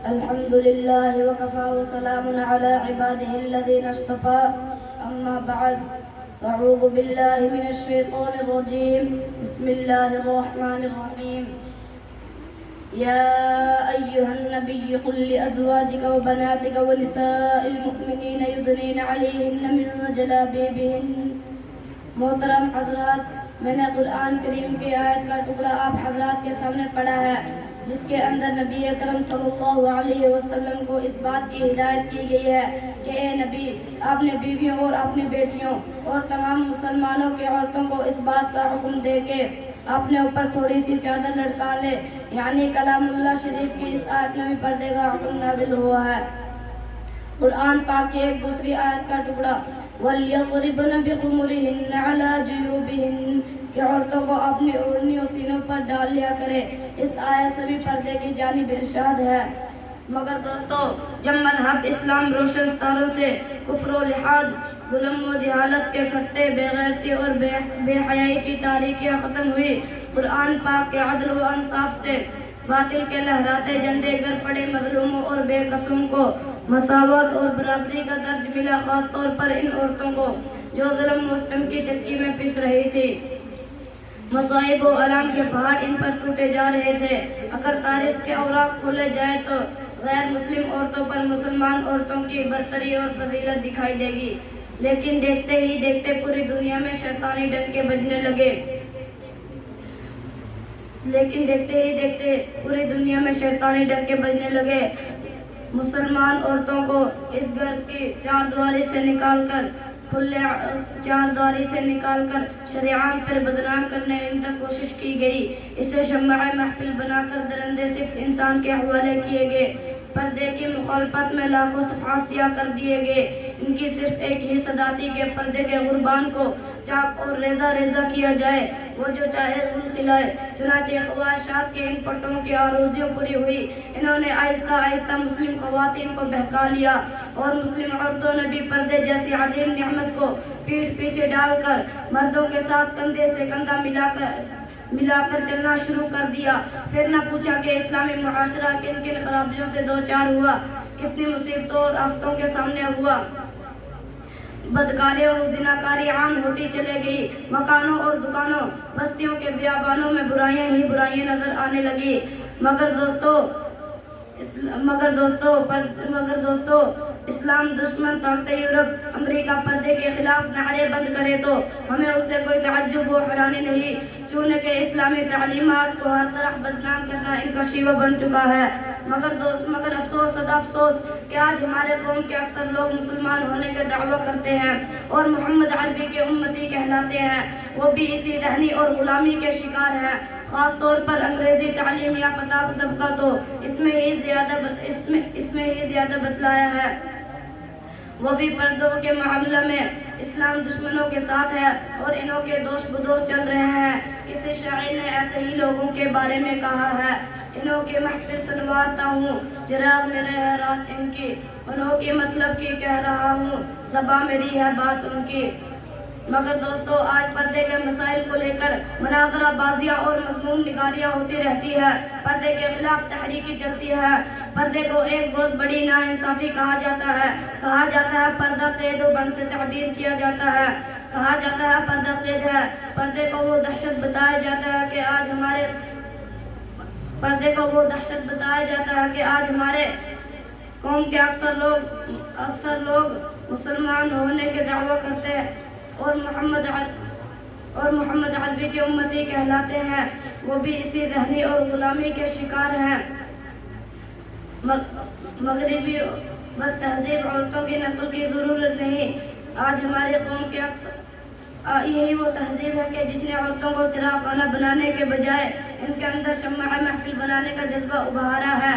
الحمد لله وكفى وسلام على عباده الذين اصطفى أما بعد أعوذ بالله من الشيطان الرجيم بسم الله الرحمن الرحيم يا أيها النبي قل لأزواجك وبناتك ونساء المؤمنين يدنين عليهن من جلابيبهن. محترم حضرات، میں نے قرآن کریم کی آیت کا ٹکڑا آپ حضرات کے سامنے پڑھا ہے جس کے اندر نبی اکرم صلی اللہ علیہ وسلم کو اس بات کی ہدایت کی گئی ہے کہ اے نبی، اپنے بیویوں اور اپنی بیٹیوں اور تمام مسلمانوں کی عورتوں کو اس بات کا حکم دے کے اپنے اوپر تھوڑی سی چادر لٹکا لے، یعنی کلام اللہ شریف کی اس آیت میں بھی پردے کا حکم نازل ہوا ہے۔ قرآن پاک کی ایک دوسری آیت کا ٹکڑا وَلْيَضْرِبْنَ بِخُمُرِهِنَّ عَلَى جُيُوبِهِنَّ کہ عورتوں کو اپنی اوڑھنیوں سینوں پر ڈال لیا کرے، اس آیت سے بھی پردے کی جانب ارشاد ہے۔ مگر دوستو، جب مذہب اسلام روشن ستاروں سے کفر و الحاد، ظلم و جہالت کے چھٹے، بے غیرتی اور بے حیائی کی تاریکیاں ختم ہوئی، قرآن پاک کے عدل و انصاف سے باطل کے لہراتے جھنڈے گر پڑے، مظلوموں اور بے قصوں کو مساوات اور برابری کا درج ملا، خاص طور پر ان عورتوں کو جو ظلم و ستم کی چکی میں پس رہی تھی۔ مصائب و الام کے پہاڑ ان پر ٹوٹے جا رہے تھے۔ اگر تاریخ کے اوراق کھولے جائے تو غیر مسلم عورتوں پر مسلمان عورتوں کی برتری اور فضیلت دکھائی دے گی، لیکن دیکھتے ہی دیکھتے پوری دنیا میں شیطانی ڈنکے بجنے لگے۔ مسلمان عورتوں کو اس گھر کی چار دیواری سے نکال کر شریعان پھر بدنام کرنے ان تک کوشش کی گئی، اسے شمع محفل بنا کر درندے صفت انسان کے حوالے کیے گئے، پردے کی مخالفت میں لاکھوں صفحات سیاہ کر دیے گئے۔ ان کی صرف ایک ہی صدا تھی کہ پردے کے غربان کو چاک اور ریزہ ریزہ کیا جائے، وہ جو چاہے غل کھلائے۔ چنانچہ خواہشات کے ان پٹوں کی آرزویں پوری ہوئی، انہوں نے آہستہ آہستہ مسلم خواتین کو بہکا لیا اور مسلم عورتوں نے بھی پردے جیسی عظیم نعمت کو پیٹھ پیچھے ڈال کر مردوں کے ساتھ کندھے سے کندھا ملا کر چلنا شروع کر دیا۔ پھر نہ پوچھا کہ اسلامی معاشرہ کن کن خرابیوں سے دوچار ہوا، کتنی مصیبتوں اور آفتوں کے سامنے ہوا۔ بدکاری اور زناکاری عام ہوتی چلے گئی، مکانوں اور دکانوں، بستیوں کے بیابانوں میں برائیاں ہی برائیاں نظر آنے لگی۔ مگر دوستو اسلام دشمن طاقت یورپ امریکہ پردے کے خلاف نعرے بند کرے تو ہمیں اس سے کوئی تعجب و حیرانی نہیں، چونکہ اسلامی تعلیمات کو ہر طرف بدنام کرنا ان کا شیوہ بن چکا ہے۔ مگر افسوس صد افسوس کہ آج ہمارے قوم کے اکثر لوگ مسلمان ہونے کے دعویٰ کرتے ہیں اور محمد عربی کے امتی کہلاتے ہیں، وہ بھی اسی ذہنی اور غلامی کے شکار ہیں۔ خاص طور پر انگریزی تعلیم یافتہ طبقہ تو اس میں ہی زیادہ بتلایا ہے، وہ بھی پردوں کے معاملہ میں اسلام دشمنوں کے ساتھ ہے اور انہوں کے دوش بدوش چل رہے ہیں۔ کسی شاعر نے ایسے ہی لوگوں کے بارے میں کہا ہے، انہوں کی محفل سنوارتا ہوں، چراغ میرے ہے رات ان کی، انہوں کی مطلب کی کہہ رہا ہوں، زباں میری ہے بات ان کی۔ مگر دوستو آج پردے کے مسائل کو لے کر مناظرہ بازیاں اور مضمون نگاریاں ہوتی رہتی ہے، پردے کے خلاف تحریکی چلتی ہے۔ پردے کو ایک بہت بڑی ناانصافی کہا جاتا ہے پردہ قید و بند سے تعبیر کیا جاتا ہے، کہا جاتا ہے پردہ قید ہے۔ پردے کو وہ دہشت بتایا جاتا ہے کہ آج ہمارے قوم کے اکثر لوگ مسلمان ہونے کے دعویٰ کرتے ہیں اور محمد عربی کے امتی کہلاتے ہیں، وہ بھی اسی ذہنی اور غلامی کے شکار ہیں۔ مغربی بد تہذیب عورتوں کی نقل کی ضرورت نہیں، آج ہمارے قوم کے یہی وہ تہذیب ہے کہ جس نے عورتوں کو چراغ خانہ بنانے کے بجائے ان کے اندر شمع محفل بنانے کا جذبہ ابھارا ہے۔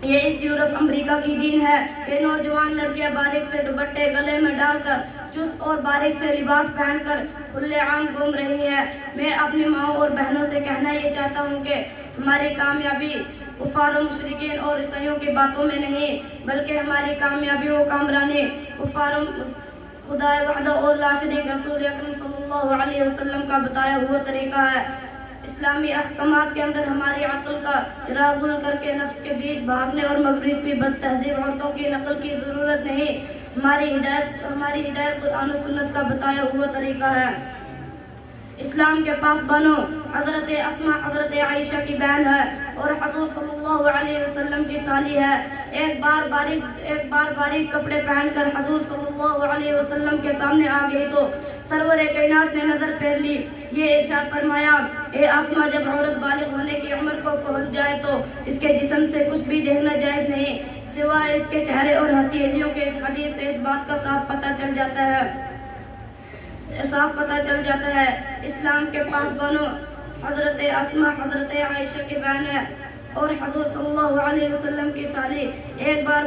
یہ اس یورپ امریکہ کی دین ہے کہ نوجوان لڑکیاں باریک سے دوپٹے گلے میں ڈال کر، چست اور باریک سے لباس پہن کر کھلے عام گھوم رہی ہے۔ میں اپنی ماؤں اور بہنوں سے کہنا یہ چاہتا ہوں کہ ہماری کامیابی کفار و مشرکین اور عیسائیوں کی باتوں میں نہیں، بلکہ ہماری کامیابی و کامرانی خدا وحدہ اور لا شریک رسول اکرم صلی اللہ علیہ وسلم کا بتایا ہوا طریقہ ہے۔ اسلامی احکامات کے اندر ہماری عقل کا چراغ گل کر کے نفس کے بیچ بھاگنے اور مغرب کی بد تہذیب عورتوں کی نقل کی ضرورت نہیں. ہماری ہدایت قرآن و سنت کا بتایا ہوا طریقہ ہے. اسلام کے پاس بنو حضرت اسماء حضرت عائشہ کی بہن ہے اور حضور صلی اللہ علیہ وسلم کی سالی ہے. ایک بار باریک کپڑے پہن کر حضور صلی اللہ علیہ وسلم کے سامنے آ گئی تو سرور کائنات نے نظر پھیر لی. یہ ارشاد فرمایا، اے اسماء، جب عورت بالغ ہونے کی عمر کو پہنچ جائے تو اس کے جسم سے کچھ بھی دیکھنا جائز نہیں سوائے اس کے چہرے اور ہتھیلیوں کے. اس حدیث سے اس بات کا صاف پتہ چل جاتا ہے اسلام کے پاس بنو حضرت اسماء حضرت عائشہ کی بہن ہے اور حضور صلی اللہ علیہ وسلم کی سالی. ایک بار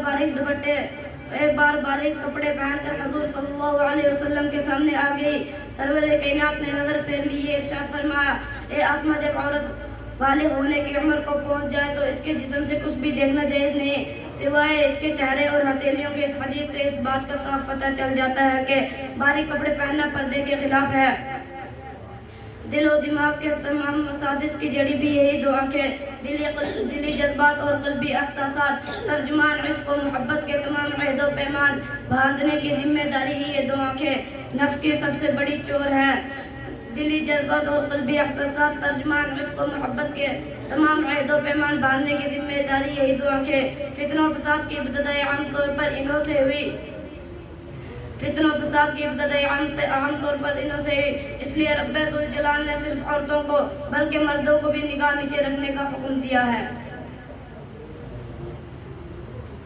باریک کپڑے پہن کر حضور صلی اللہ علیہ وسلم کے سامنے آ گئی. سرور کائنات نے نظر پھیر لی. یہ ارشاد فرمایا، اے اسماء، جب عورت بالغ ہونے کی عمر کو پہنچ جائے تو اس کے جسم سے کچھ بھی دیکھنا جائز نہیں سوائے اس کے چہرے اور ہتھیلیوں کے. اس حدیث سے اس بات کا صاف پتہ چل جاتا ہے کہ باریک کپڑے پہننا پردے کے خلاف ہے. دل و دماغ کے تمام مسادس کی جڑی بھی یہی دو آنکھیں، دلی جذبات اور قلبی احساسات، ترجمان عشق و محبت کے تمام عہد و پیمان باندھنے کی ذمہ داری ہی یہ دو آنکھیں نفس کی سب سے بڑی چور ہے. دلی جذبات اور قلبی احساسات، ترجمان عشق و محبت کے تمام عہد و پیمان باندھنے کی ذمہ داری یہی دو آنکھیں. فتنہ و فساد کی ابتدائی عام طور پر انہوں سے ہوئی. اس لیے رب ذوالجلال نے صرف عورتوں کو بلکہ مردوں کو بھی نگاہ نیچے رکھنے کا حکم دیا ہے.